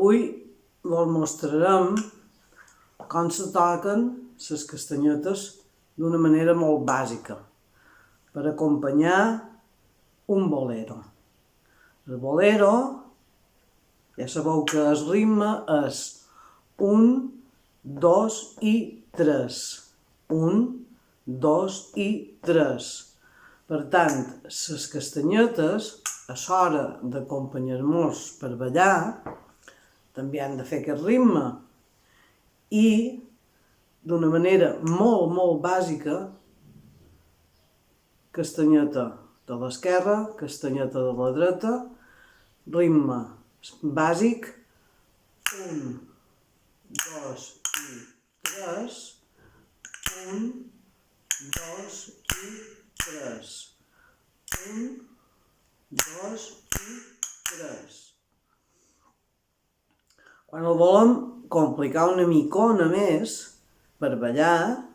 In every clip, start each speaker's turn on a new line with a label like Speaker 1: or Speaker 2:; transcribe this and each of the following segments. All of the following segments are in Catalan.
Speaker 1: Avui vos mostrarem com se toquen les castanyetes d'una manera molt bàsica per acompanyar un bolero. El bolero, ja sabeu que el ritme és 1, 2 i 3. 1, 2 i 3. Per tant, les castanyetes, a l'hora d'acompanyar-nos per ballar, també han de fer aquest ritme. I, d'una manera molt, molt bàsica, castanyeta de l'esquerra, castanyeta de la dreta, ritme bàsic, 1, 2 i 3, 1, 2 i 3, 1, 2 i 3. Quan el volem complicar una micona més per ballar,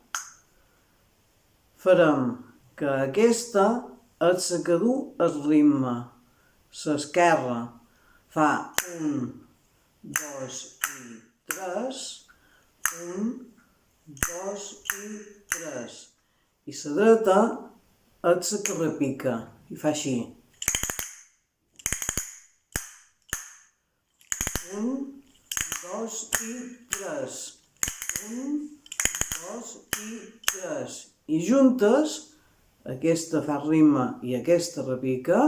Speaker 1: farem que aquesta és la que du el ritme. L'esquerra fa 1, 2 i 3, 1, 2 i 3. I la dreta és la que repica i fa així. 1, 2 i 3. 1, 2 i 3. I juntes, aquesta fa ritme i aquesta repica,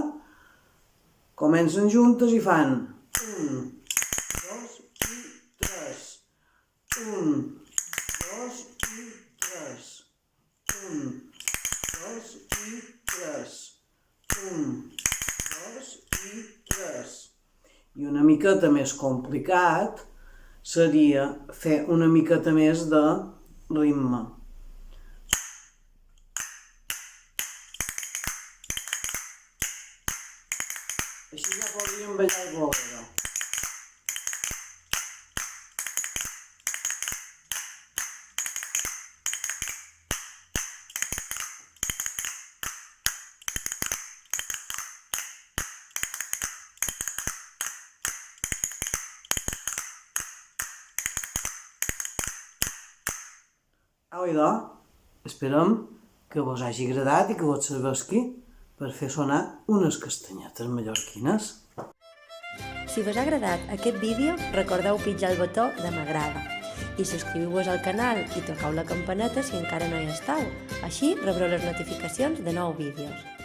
Speaker 1: comencen juntes i fan 1, 2 i 3. 1, 2 i 3. 1, 2 i 3. 1, 2 i 3. I una miqueta més complicat seria fer una miqueta més de ritme. Així ja podríem ballar el bolero. Au, idò, esperem que vos hagi agradat i que vos serveixi per fer sonar unes castanyetes mallorquines.
Speaker 2: Si vos ha agradat aquest vídeo, recordeu pitjar el botó de m'agrada i subscriviu-vos al canal i tocau la campaneta si encara no hi esteu. Així rebreu les notificacions de nous vídeos.